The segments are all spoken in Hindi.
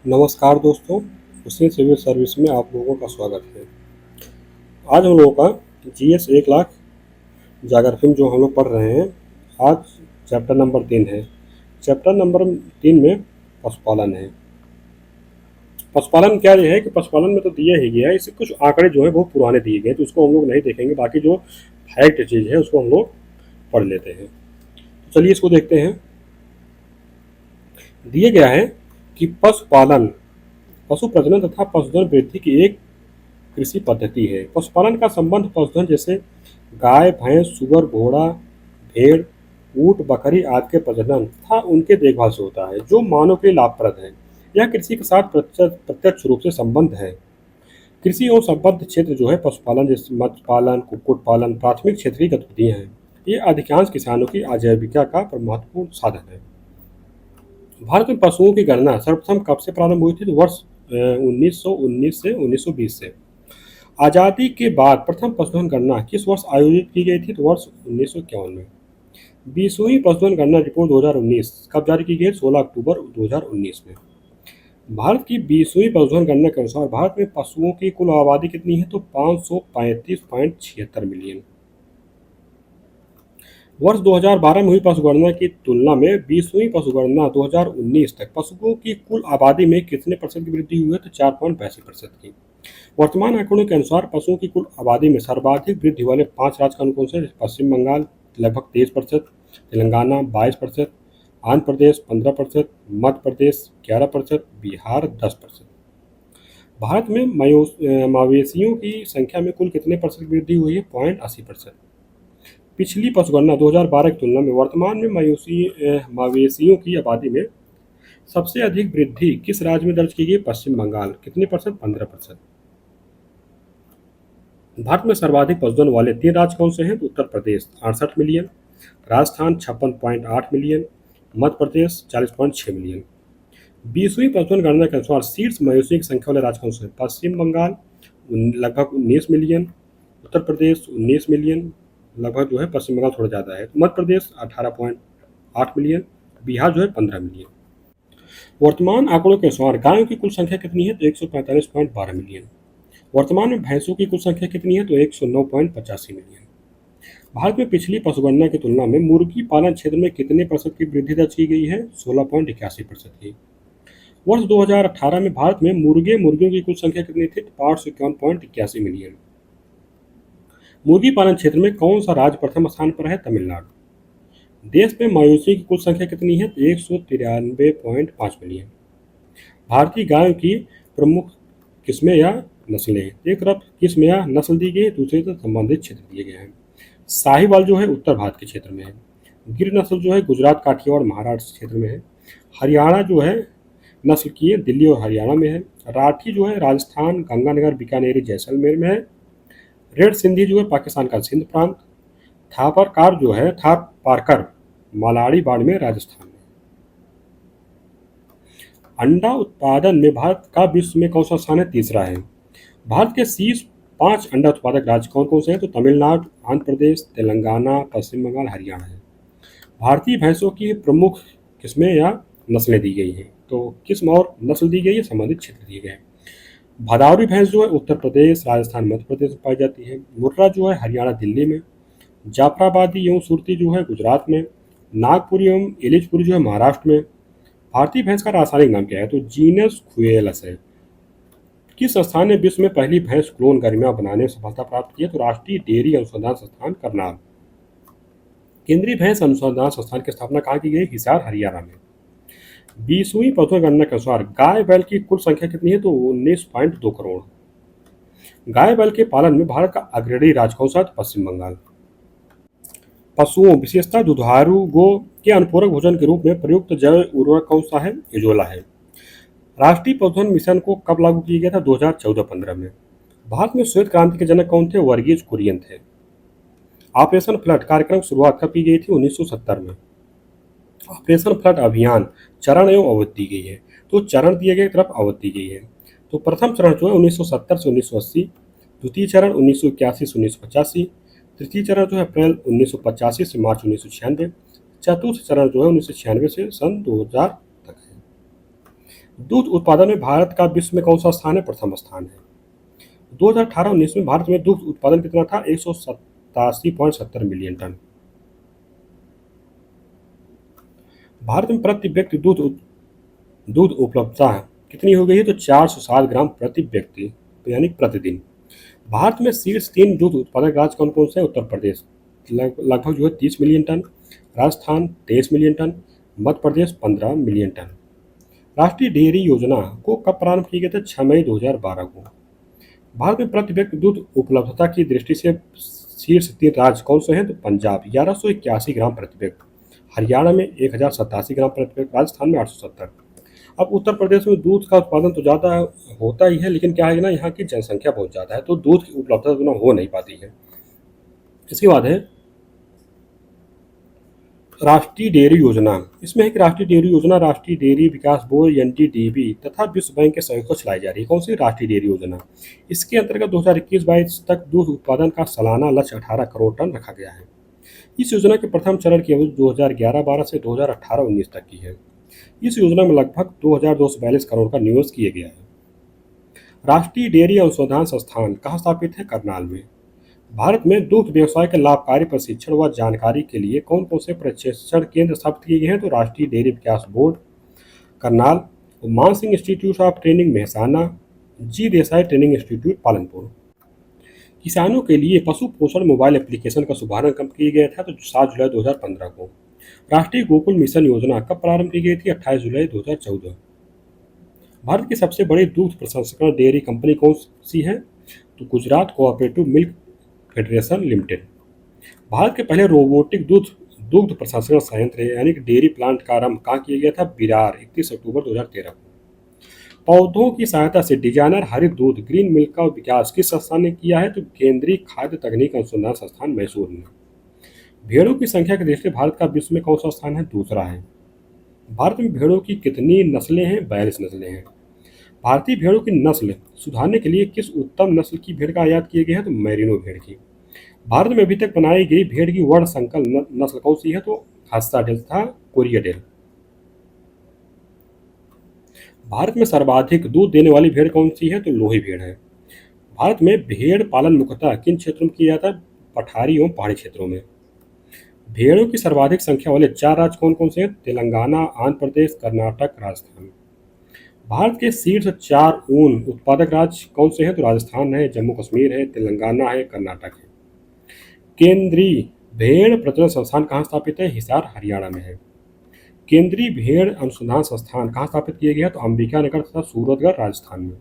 नमस्कार दोस्तों, उसी सिविल सर्विस में आप लोगों का स्वागत है। आज हम लोगों का जीएस 1 लाख जागर फिल्म जो हम लोग पढ़ रहे हैं। आज चैप्टर नंबर 3 है। चैप्टर नंबर 3 में पशुपालन है। पशुपालन क्या है कि पशुपालन में तो दिया ही गया है, इससे कुछ आंकड़े जो है बहुत पुराने दिए गए, तो उसको हम लोग नहीं देखेंगे। बाकी जो फैक्ट चीज़ है उसको हम लोग पढ़ लेते हैं। तो चलिए इसको देखते हैं। दिया गया है कि पशुपालन पशु प्रजनन तथा पशुधन वृद्धि की एक कृषि पद्धति है। पशुपालन का संबंध पशुधन जैसे गाय, भैंस, सुअर, घोड़ा, भेड़, ऊँट, बकरी आदि के प्रजनन तथा उनके देखभाल से होता है, जो मानव के लिए लाभप्रद है। यह कृषि के साथ प्रत्यक्ष रूप से संबंध है। कृषि और संबद्ध क्षेत्र जो है पशुपालन जैसे मत्स्य पालन, कुक्कुट पालन प्राथमिक क्षेत्रीय गतिविधियां हैं। ये अधिकांश किसानों की आजीविका का महत्वपूर्ण साधन है। भारत में पशुओं की गणना सर्वप्रथम कब से प्रारंभ हुई थी? तो वर्ष 1919 से 1920 से। आज़ादी के बाद प्रथम पशुधन गणना किस वर्ष आयोजित की गई थी? तो वर्ष 1951 में। 20वीं पशुधन गणना रिपोर्ट 2019 कब जारी की गई? 16 अक्टूबर 2019 में। भारत की 20वीं पशुधन गणना के अनुसार भारत में पशुओं की कुल आबादी कितनी है? तो 535.76 मिलियन। वर्ष 2012 में हुई पशुगणना की तुलना में 20वीं पशुगणना 2019 तक पशुओं की कुल आबादी में कितने प्रतिशत की वृद्धि हुई है? तो 4.82% की। वर्तमान आंकड़ों के अनुसार पशुओं की कुल आबादी में सर्वाधिक वृद्धि वाले 5 राज्य कौन कौन से? पश्चिम बंगाल लगभग 23%, तेलंगाना 22%, आंध्र प्रदेश 15%, मध्य प्रदेश 11%, बिहार 10%। भारत में मवेशियों की संख्या में कुल कितने प्रतिशत वृद्धि हुई है? 0.80%। पिछली पशुगणना 2012 की तुलना में वर्तमान में मवेशियों की आबादी में सबसे अधिक वृद्धि किस राज्य में दर्ज की गई? पश्चिम बंगाल। कितने प्रतिशत? 15%। भारत में सर्वाधिक पशुधन वाले 3 राज्य कौन से हैं? तो Uttar Pradesh 68 million, Rajasthan 56.8 million, Madhya Pradesh 40.6 million. 20वीं पशुधन गणना के अनुसार शीर्ष मवेशियों की संख्या वाले राज्य कौन से हैं? पश्चिम बंगाल लगभग 19 मिलियन, उत्तर प्रदेश 19 मिलियन, लगभग जो है पश्चिम बंगाल थोड़ा ज़्यादा है, मध्य प्रदेश 18.8 मिलियन, बिहार जो है 15 मिलियन। वर्तमान आंकड़ों के अनुसार गायों की कुल संख्या कितनी है? तो 145.12 मिलियन। वर्तमान में भैंसों की कुल संख्या कितनी है? तो 109.85 मिलियन। भारत में पिछली पशुगणना की तुलना में मुर्गी पालन क्षेत्र में कितने प्रतिशत की वृद्धि दर्ज की गई है? 16.81% की। वर्ष 2018 में भारत में मुर्गियों की कुल संख्या कितनी थी? 551.81 मिलियन। मुर्गी पालन क्षेत्र में कौन सा राज्य प्रथम स्थान पर है? तमिलनाडु। देश में मवेशियों की कुल संख्या कितनी है? तो 193.5 मिलियन। भारतीय गायों की प्रमुख किस्में या नस्लें, एक तरफ किस्म या नस्ल दी गई है, दूसरी तरफ संबंधित क्षेत्र दिए गए हैं। साहिवाल जो है उत्तर भारत के क्षेत्र में है। गिर नस्ल जो है गुजरात, काठियावाड़, महाराष्ट्र क्षेत्र में है। हरियाणा जो है नस्ल की है, दिल्ली और हरियाणा में है। राठी जो है राजस्थान, गंगानगर, बीकानेरी, जैसलमेर में है। रेड सिंधी जो है पाकिस्तान का सिंध प्रांत। थापरकार जो है थारपारकर मालाड़ी, बाड़मेर, राजस्थान में। अंडा उत्पादन में भारत का विश्व में कौन सा स्थान है? तीसरा है। भारत के शीर्ष 5 अंडा उत्पादक राज्य कौन कौन से हैं? तो तमिलनाडु, आंध्र प्रदेश, तेलंगाना, पश्चिम बंगाल, हरियाणा है। भारतीय भैंसों की प्रमुख किस्में या नस्लें दी गई हैं। तो किस्म और नस्ल दी गई है, संबंधित क्षेत्र दिए गए हैं। भदावरी भैंस जो है उत्तर प्रदेश, राजस्थान, मध्य प्रदेश में पाई जाती है। मुर्रा जो है हरियाणा, दिल्ली में। जाफराबादी एवं सुरती जो है गुजरात में। नागपुरी एवं इलिजपुरी जो है महाराष्ट्र में। भारतीय भैंस का रासायनिक नाम क्या है? तो जीनस खुएलस है। किस संस्थान ने विश्व में पहली भैंस क्लोन गर्मिया बनाने में सफलता प्राप्त की है? तो राष्ट्रीय डेयरी अनुसंधान संस्थान करनाल। केंद्रीय भैंस अनुसंधान संस्थान की स्थापना कहाँ की गई? हिसार, हरियाणा में। 20वीं पशुधन गणना के अनुसार गाय बैल की कुल संख्या कितनी है? तो 19.2 करोड़। गाय बैल के पालन में भारत का अग्रणी राज्य कौन सा है? तो पश्चिम बंगाल। पशुओं विशेषतः दुधारू गो के अनुपूरक भोजन के रूप में प्रयुक्त जैव उर्वरक कौन सा है? एजोला है। राष्ट्रीय पशुधन मिशन को कब लागू किया गया था? 2014-15 में। भारत में श्वेत क्रांति के जनक कौन थे? वर्गीज कुरियन थे। ऑपरेशन फ्लड कार्यक्रम की शुरुआत कब की गई थी? 1970 में। ऑपरेशन फ्लड अभियान चरण एवं अवधि दी गई है। तो चरण दिए गए, तरफ अवधि दी गई है। तो प्रथम चरण जो है 1970 से 1980, द्वितीय चरण 1981 से 1985, तृतीय चरण जो है अप्रैल 1985 से मार्च 1996, चतुर्थ चरण जो है 1996 से सन 2000 तक है। दूध उत्पादन में भारत का विश्व में कौन सा स्थान है? प्रथम स्थान है। 2018-19 में भारत में दुग्ध उत्पादन कितना था? 187.70 मिलियन टन। भारत में प्रति व्यक्ति दूध उपलब्धता कितनी हो गई है? तो 407 ग्राम प्रति व्यक्ति, तो यानी प्रतिदिन। भारत में शीर्ष 3 दूध उत्पादक राज्य कौन कौन से हैं? उत्तर प्रदेश लगभग जो है 30 million ton, Rajasthan 23 million ton, Madhya Pradesh 15 million ton. राष्ट्रीय डेयरी योजना को कब प्रारंभ की गई थी? 6 मई 2012 को। भारत में प्रति व्यक्ति दूध उपलब्धता की दृष्टि से शीर्ष 3 राज्य कौन से हैं? तो पंजाब 1181 ग्राम प्रति व्यक्ति, हरियाणा में 1087 ग्राम प्रति व्यक्ति, राजस्थान में 870। अब उत्तर प्रदेश में दूध का उत्पादन तो ज़्यादा होता ही है, लेकिन क्या है ना, यहाँ की जनसंख्या बहुत ज़्यादा है, तो दूध की उपलब्धता उतना हो नहीं पाती है। इसके बाद है राष्ट्रीय डेयरी योजना। इसमें है कि राष्ट्रीय डेयरी योजना राष्ट्रीय डेयरी विकास बोर्ड एनडीडीबी तथा विश्व बैंक के सहयोग से चलाई जा रही है। कौन सी? राष्ट्रीय डेयरी योजना। इसके अंतर्गत 2021-22 तक दूध उत्पादन का सालाना लक्ष्य 18 करोड़ टन रखा गया है। इस योजना के प्रथम चरण की अवधि 2011-12 से 2018-19 तक की है। इस योजना में लगभग 2242 करोड़ का निवेश किया गया है। राष्ट्रीय डेयरी अनुसंधान संस्थान कहाँ स्थापित है? करनाल में। भारत में दुग्ध व्यवसाय के लाभकारी प्रशिक्षण व जानकारी के लिए कौन कौन से प्रशिक्षण केंद्र स्थापित किए गए हैं? तो राष्ट्रीय डेयरी विकास board Karnal, Mansingh institute of training Mehsana, G Desai training institute Palanpur. किसानों के लिए पशु पोषण मोबाइल एप्लीकेशन का शुभारंभ कब किया गया था? तो 7 जुलाई 2015 को। राष्ट्रीय गोकुल मिशन योजना कब प्रारंभ की गई थी? 28 जुलाई 2014। भारत की सबसे बड़ी दूध प्रसंस्करण डेयरी कंपनी कौन सी है? तो Gujarat cooperative milk federation limited. Bharat के पहले रोबोटिक दुग्ध प्रसंस्करण संयंत्र यानी कि डेयरी प्लांट का आरंभ कहाँ किया गया था? बिरार 31 अक्टूबर 2013 को। पौधों की सहायता से डिजाइनर हरित दूध ग्रीन मिल्क का विकास किस संस्थान ने किया है? तो केंद्रीय खाद्य तकनीक अनुसंधान संस्थान मैसूर ने। भेड़ों की संख्या की दृष्टि से भारत का विश्व में कौन सा स्थान है? दूसरा है। भारत में भेड़ों की कितनी नस्लें हैं? 42 नस्लें हैं। भारतीय भेड़ों की नस्ल सुधारने के लिए किस उत्तम नस्ल की भेड़ का आयात किया गया है? तो मैरिनो भेड़ की। भारत में अभी तक बनाई गई भेड़ की वर्ण संकर नस्ल कौन सी है? तो हस्ताडेल तथा कोरियाडेल। भारत में सर्वाधिक दूध देने वाली भेड़ कौन सी है? तो लोही भेड़ है। भारत में भेड़ पालन मुख्यतः किन क्षेत्रों में किया जाता है? पठारी एवं पहाड़ी क्षेत्रों में। भेड़ों की सर्वाधिक संख्या वाले 4 राज्य कौन कौन से हैं? तेलंगाना, आंध्र प्रदेश, कर्नाटक, राजस्थान। भारत के शीर्ष 4 ऊन उत्पादक राज्य कौन से हैं? तो राजस्थान है, जम्मू कश्मीर है, तेलंगाना है, कर्नाटक है। केंद्रीय भेड़ प्रजनन संस्थान कहाँ स्थापित है? हिसार हरियाणा में है। केंद्रीय भेड़ अनुसंधान संस्थान कहाँ स्थापित किया गया? तो अंबिकानगर तथा सूरतगढ़ राजस्थान में।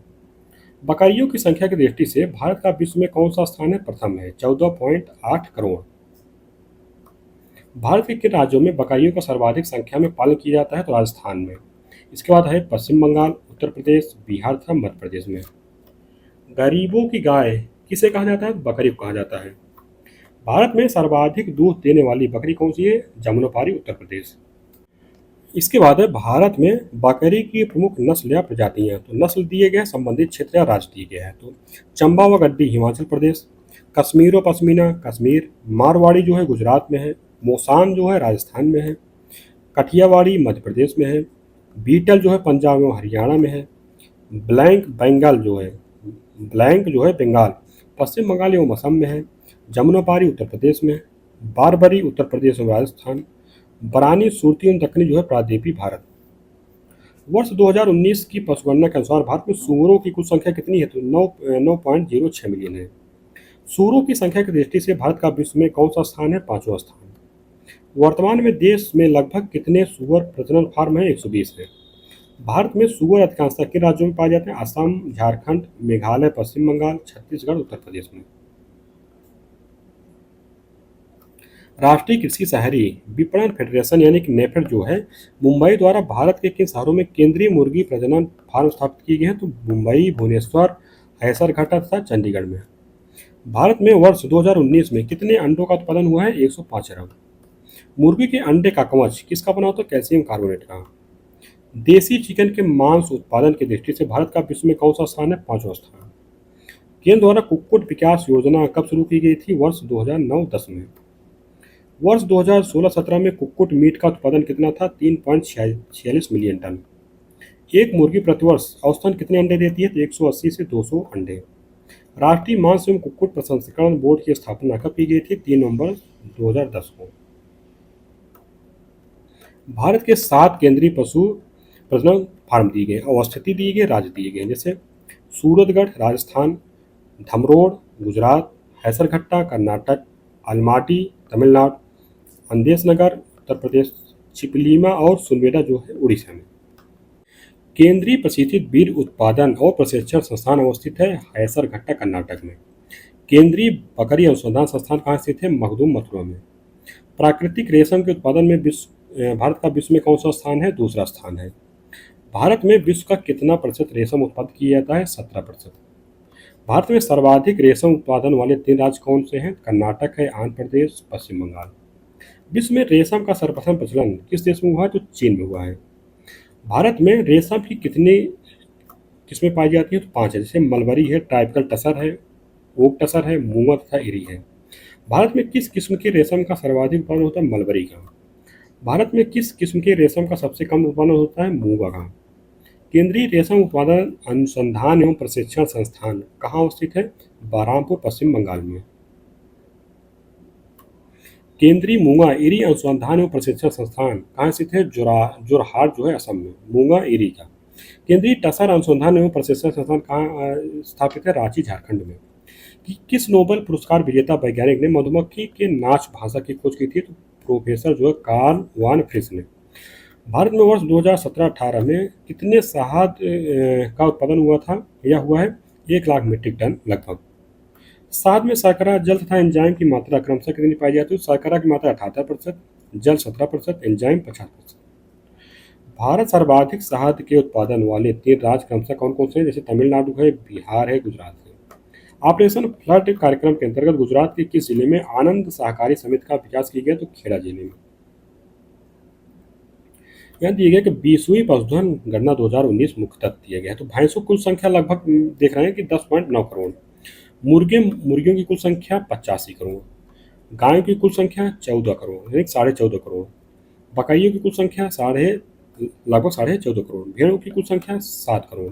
बकरियों की संख्या की दृष्टि से भारत का विश्व में कौन सा स्थान है? प्रथम है, 14.8 करोड़। भारत के किन राज्यों में बकरियों का सर्वाधिक संख्या में पालन किया जाता है? तो राजस्थान में। इसके बाद है पश्चिम बंगाल, उत्तर प्रदेश, बिहार तथा मध्य प्रदेश में। गरीबों की गाय किसे कहा जाता है? बकरी को कहा जाता है। भारत में सर्वाधिक दूध देने वाली बकरी कौन सी है? जमुनापारी, उत्तर प्रदेश। इसके बाद है भारत में बकरी की प्रमुख नस्ल या प्रजातियां। तो नस्ल दिए गए, संबंधित क्षेत्र या राज्य दिए गए हैं। तो चंबा व गड्डी हिमाचल प्रदेश, कश्मीर व पश्मीना कश्मीर, मारवाड़ी जो है गुजरात में है, मोसान जो है राजस्थान में है, कठियावाड़ी मध्य प्रदेश में है, बीटल जो है पंजाब एवं हरियाणा में है, ब्लैंक जो है बंगाल पश्चिम बंगाल एवं असम में है, जमुनापारी उत्तर प्रदेश में, बारबरी उत्तर प्रदेश एवं राजस्थान, बरानी सुरती एवं दक्कनी जो है प्रायद्वीपीय भारत। वर्ष 2019 की पशुगणना के अनुसार भारत में सूअरों की कुल संख्या कितनी है? तो 9.06 मिलियन है। सूअरों की संख्या की दृष्टि से भारत का विश्व में कौन सा स्थान है? 5वां स्थान। वर्तमान में देश में लगभग कितने सूअर प्रजनन फार्म है? 120 है। भारत में सूअर अधिकांशतः किन राज्यों में पाए जाते हैं? असम, झारखंड, मेघालय, पश्चिम बंगाल, छत्तीसगढ़, उत्तर प्रदेश में। राष्ट्रीय कृषि शहरी विपणन फेडरेशन यानी कि नेफेड जो है मुंबई द्वारा भारत के किन शहरों में केंद्रीय मुर्गी प्रजनन फार्म स्थापित किए गए हैं? तो मुंबई, भुवनेश्वर, हैसरघाटा तथा चंडीगढ़ में। भारत में वर्ष 2019 में कितने अंडों का उत्पादन हुआ है? 105 अरब। मुर्गी के अंडे का कवच किसका बना होता है? कैल्शियम कार्बोनेट का। देसी चिकन के मांस उत्पादन की दृष्टि से भारत का विश्व में कौन सा स्थान है? 5वां स्थान। केंद्र द्वारा कुक्कुट विकास योजना कब शुरू की गई थी? वर्ष 2009-10 में। वर्ष 2016-17 में कुक्कुट मीट का उत्पादन कितना था? 3.46 मिलियन टन। एक मुर्गी प्रतिवर्ष औसतन कितने अंडे देती है? तो 180 से 200 अंडे। राष्ट्रीय मांस एवं कुक्कुट प्रसंस्करण बोर्ड की स्थापना कब की गई थी? 3 नवंबर 2010 को। भारत के 7 केंद्रीय पशु प्रजनन फार्म दिए गए, अवस्थिति दिए गए, राज्य दिए गए, जैसे सूरतगढ़ राजस्थान, धमरोड़ गुजरात, हैसरघट्टा कर्नाटक, अलमाटी तमिलनाडु, अंदेश नगर उत्तर प्रदेश, चिपलीमा और सुनबेड़ा जो है उड़ीसा में। केंद्रीय प्रशिक्षित बीज उत्पादन और प्रशिक्षण संस्थान अवस्थित है हैसरघट्टा कर्नाटक में। केंद्रीय बकरी अनुसंधान संस्थान कहाँ स्थित है? मखदूम मथुरा में। प्राकृतिक रेशम के उत्पादन में भारत का विश्व में कौन सा स्थान है? दूसरा स्थान है। भारत में विश्व का कितना प्रतिशत रेशम उत्पादन किया जाता है? 17%। भारत में सर्वाधिक रेशम उत्पादन वाले 3 राज्य कौन से हैं? कर्नाटक है, आंध्र प्रदेश, पश्चिम बंगाल। विश्व में रेशम का सर्वप्रथम प्रचलन किस देश में हुआ है? तो चीन में हुआ है। भारत में रेशम की कितनी किस्में पाई जाती हैं? तो 5 है, जैसे मलबरी है, ट्राइपिकल टसर है, ओक टसर है, मूंगा तथा इरी है। भारत में किस किस्म के रेशम का सर्वाधिक उत्पादन होता है? मलबरी का। भारत में किस किस्म के रेशम का सबसे कम उत्पादन होता है? मूंगा का। केंद्रीय रेशम उत्पादन अनुसंधान एवं प्रशिक्षण संस्थान कहाँ अवस्थित है? बहरामपुर पश्चिम बंगाल में। केंद्रीय मूंगा इरी अनुसंधान एवं प्रशिक्षण संस्थान कहाँ स्थित है? जोरहाट जो है असम में, मूंगा इरी का। केंद्रीय टसर अनुसंधान एवं प्रशिक्षण संस्थान कहाँ स्थापित है? रांची झारखंड में। किस नोबेल पुरस्कार विजेता वैज्ञानिक ने मधुमक्खी के नाच भाषा की खोज की थी? तो प्रोफेसर जो है कार्ल वान फ्रिस ने। भारत में वर्ष 2017-18 में कितने शहद का उत्पादन हुआ था या हुआ है? 1 लाख मीट्रिक टन लगभग। शहद में शर्करा, जल तथा एंजाइम की मात्रा क्रमशः कितनी पाई जाती है? तो शर्करा की मात्रा 78%, जल 17%, एंजाइम 50%। भारत सर्वाधिक शहद के उत्पादन वाले 3 राज्य क्रमशः कौन कौन से हैं? जैसे तमिलनाडु है, बिहार है, गुजरात है। ऑपरेशन फ्लड कार्यक्रम के अंतर्गत गुजरात के किस जिले में आनंद सहकारी समिति का विकास किया गया? तो खेड़ा जिले में। यहाँ दिया गया कि 20वीं पशुधन गणना 2019 मुख्य तथ्य दिया गया है। तो भैंसों की कुल संख्या लगभग देख रहे हैं कि 10.9 करोड़, मुर्गियों की कुल संख्या 85 करोड़, गायों की कुल संख्या 14 करोड़ यानी 14.5 करोड़, बकरियों की कुल संख्या लगभग 14.5 करोड़, भेड़ों की कुल संख्या 7 करोड़,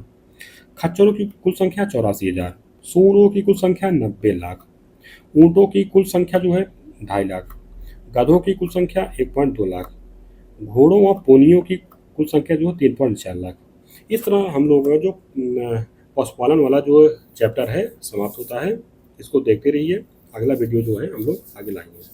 खच्चरों की कुल संख्या 84,000, सूअरों की कुल संख्या 90 लाख, ऊँटों की कुल संख्या जो है 2.5 लाख, गधों की कुल संख्या 1.2 लाख, घोड़ों व पोनियों की कुल संख्या जो है 3.4 लाख। इस तरह हम लोगों का जो पशुपालन वाला जो चैप्टर है समाप्त होता है। इसको देखते रहिए, अगला वीडियो जो है हम लोग आगे लाएंगे।